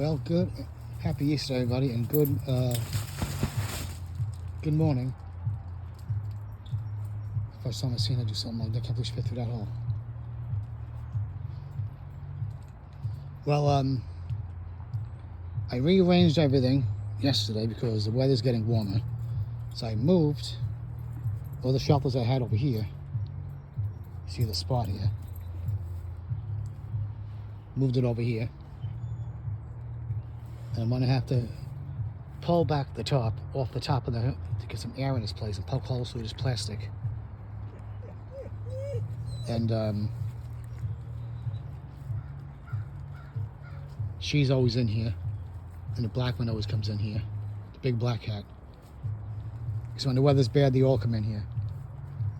Well, happy Easter, everybody, and good morning. First time I've seen her do something like that. Can't believe she fit through that hole. Well, I rearranged everything yesterday because the weather's getting warmer. So I moved all the shelters I had over here. See the spot here? Moved it over here. And I'm gonna have to pull back the top off the top of the to get some air in this place and poke holes through this plastic. And she's always in here, and the black one always comes in here, the big black cat. Because when the weather's bad, they all come in here.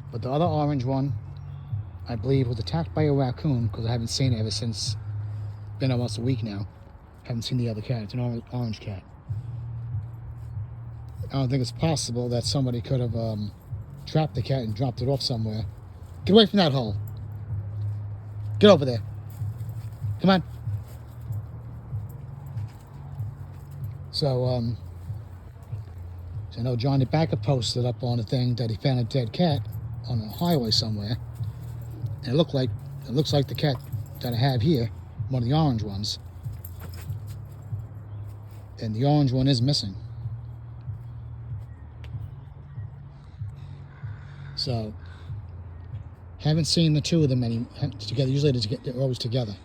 But the other orange one, I believe, was attacked by a raccoon because I haven't seen it ever since. Been almost a week now. Haven't seen the other cat. It's an orange cat. I don't think it's possible that somebody could have trapped the cat and dropped it off somewhere. Get away from that hole. Get over there. Come on. So I know Johnny Backer posted up on the thing that he found a dead cat on a highway somewhere. And it looks like the cat that I have here, one of the orange ones. And the orange one is missing. So, haven't seen the two of them together. Usually they're always together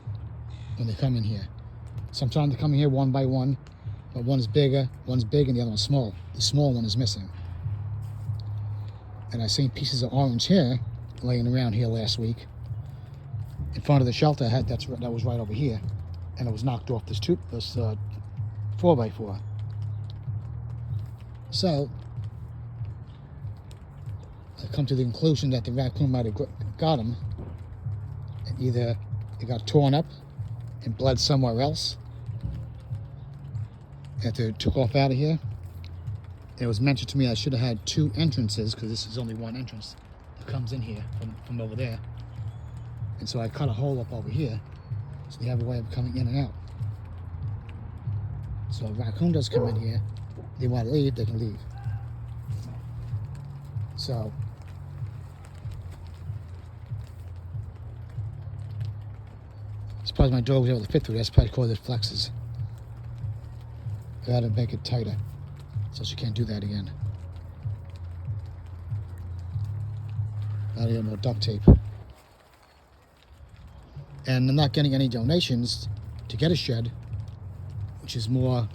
when they come in here. Sometimes they come in here one by one, but one's big and the other one's small. The small one is missing. And I seen pieces of orange hair laying around here last week in front of the shelter I had. That was right over here, and it was knocked off this 4x4. So I come to the conclusion that the raccoon might have got him, and either it got torn up and bled somewhere else after it took off out of here. It was mentioned to me I should have had two entrances because this is only one entrance that comes in here from over there. And so I cut a hole up over here so they have a way of coming in and out. So if a raccoon does come in here, they want to leave, they can leave. So I suppose my dog was able to fit through. That's probably called it flexes. I gotta make it tighter so she can't do that again. Gotta get more duct tape. And I'm not getting any donations to get a shed, which is more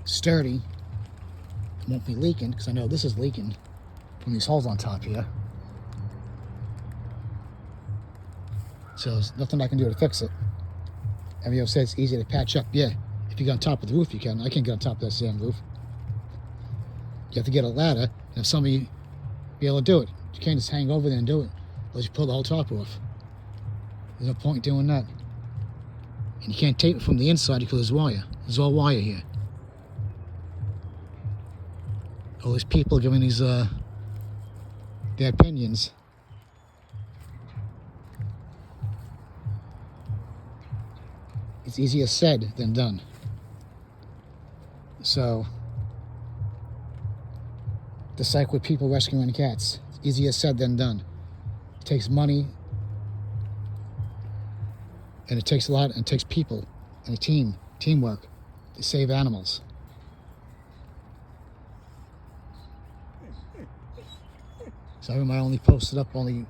sturdy. It won't be leaking, because I know this is leaking from these holes on top here. So there's nothing I can do to fix it. Everybody else says it's easy to patch up. Yeah, if you get on top of the roof, you can. I can't get on top of that damn roof. You have to get a ladder and have somebody be able to do it. You can't just hang over there and do it, unless you pull the whole top off. There's no point in doing that. And you can't tape it from the inside because there's wire. There's all wire here. All these people giving these their opinions. It's easier said than done. So, just like with people rescuing cats, it's easier said than done. It takes money, and it takes a lot, and it takes people and a teamwork to save animals. So I only posted up only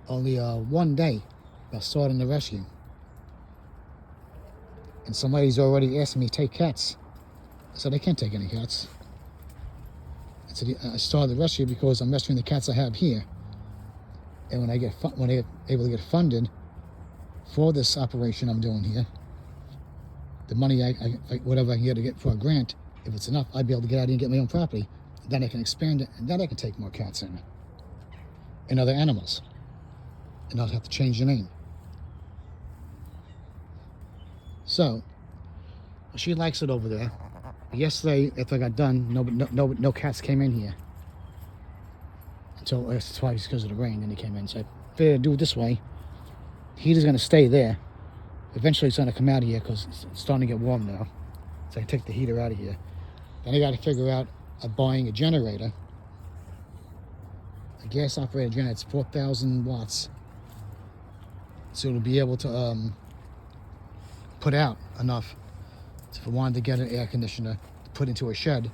one day about starting the rescue. And somebody's already asking me to take cats. I said I can't take any cats. I said I started the rescue because I'm rescuing the cats I have here. And when I get able to get funded for this operation I'm doing here, the money whatever I can get for a grant, if it's enough, I'd be able to get out here and get my own property. Then I can expand it, and then I can take more cats in and other animals, and not have to change the name. So she likes it over there. Yesterday, after I got done, no cats came in here until twice because of the rain. Then they came in. So I figured I'd do it this way. Heater's gonna stay there. Eventually it's going to come out of here because it's starting to get warm now. So I can take the heater out of here. Then I got to figure out buying a generator. A gas operated generator. It's 4,000 watts. So it'll be able to put out enough. So if I wanted to get an air conditioner to put into a shed,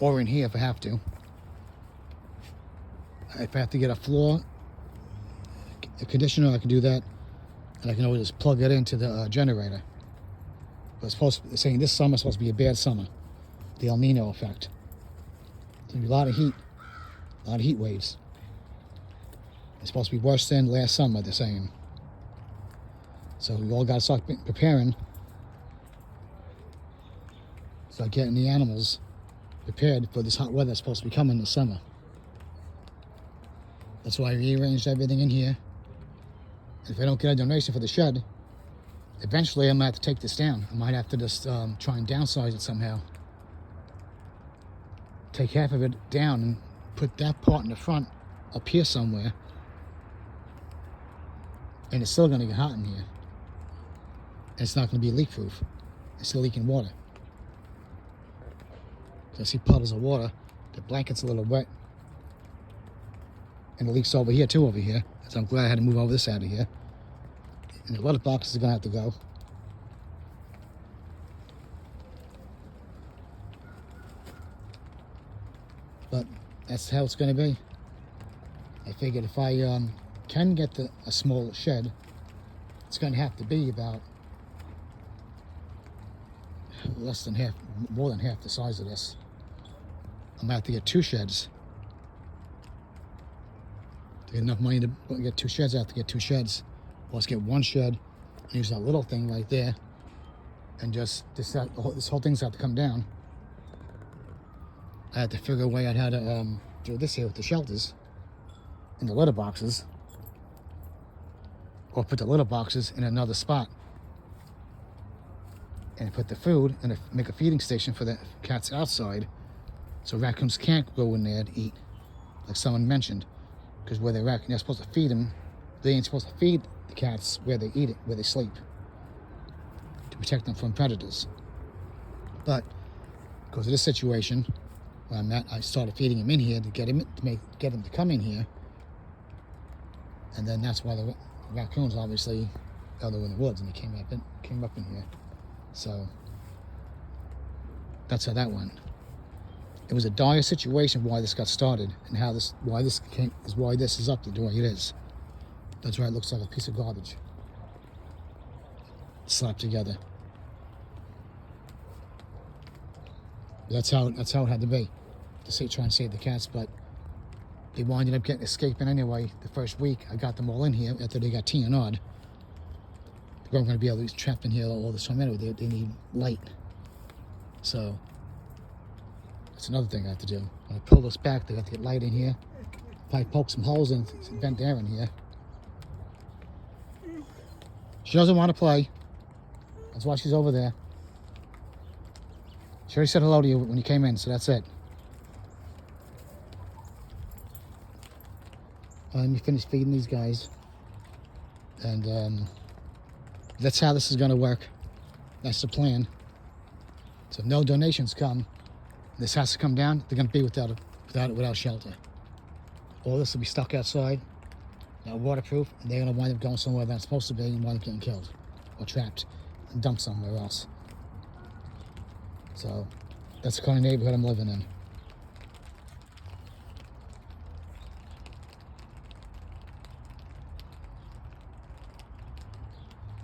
or in here if I have to. If I have to get a floor a conditioner, I can do that, and I can always just plug it into the generator. But it's supposed to, saying this summer is supposed to be a bad summer, the El Nino effect. There'll be a lot of heat waves. It's supposed to be worse than last summer, they're saying. So we all got to start preparing, start getting the animals prepared for this hot weather that's supposed to be coming this summer. That's why I rearranged everything in here. And if I don't get a donation for the shed, eventually I might have to take this down. I might have to just try and downsize it somehow. Take half of it down and put that part in the front up here somewhere. And it's still going to get hot in here. And it's not going to be leak proof. It's still leaking water. So I see puddles of water. The blanket's a little wet. And it leaks over here too, over here. So I'm glad I had to move over this out of here. And the litter boxes are going to have to go. But that's how it's going to be. I figured if I can get a small shed, it's going to have to be about less than half, more than half the size of this. I'm going to have to get 2 sheds. To get enough money to get 2 sheds, I have to get 2 sheds. Or let's get 1 shed and use that little thing right there. And just, this whole thing's have to come down. I had to figure a way out how to do this here with the shelters and the litter boxes. Or put the litter boxes in another spot. And put the food and make a feeding station for the cats outside. So raccoons can't go in there to eat, like someone mentioned. Because where they're supposed to feed them, they ain't supposed to feed the cats where they eat it, where they sleep, to protect them from predators. But because of this situation where I'm at, I started feeding him in here to get him to come in here, and then that's why the raccoons obviously they were in the woods and they came up in here. So that's how that went. It was a dire situation why this got started and why this is up the way it is. That's why it looks like a piece of garbage slapped together. That's how it had to be, to try and save the cats. But they winded up escaping anyway. The first week I got them all in here after they got TNR'd. They weren't going to be able to be trapped in here all this time anyway. They need light. So that's another thing I have to do. When I pull this back, they have to get light in here. Probably poke some holes in vent air in here. She doesn't want to play. That's why she's over there. She already said hello to you when you came in, so that's it. Let me finish feeding these guys. And that's how this is going to work. That's the plan. So if no donations come, this has to come down. They're going to be without shelter. All this will be stuck outside, not waterproof, and they're going to wind up going somewhere they're not supposed to be and wind up getting killed or trapped and dumped somewhere else. So that's the kind of neighborhood I'm living in.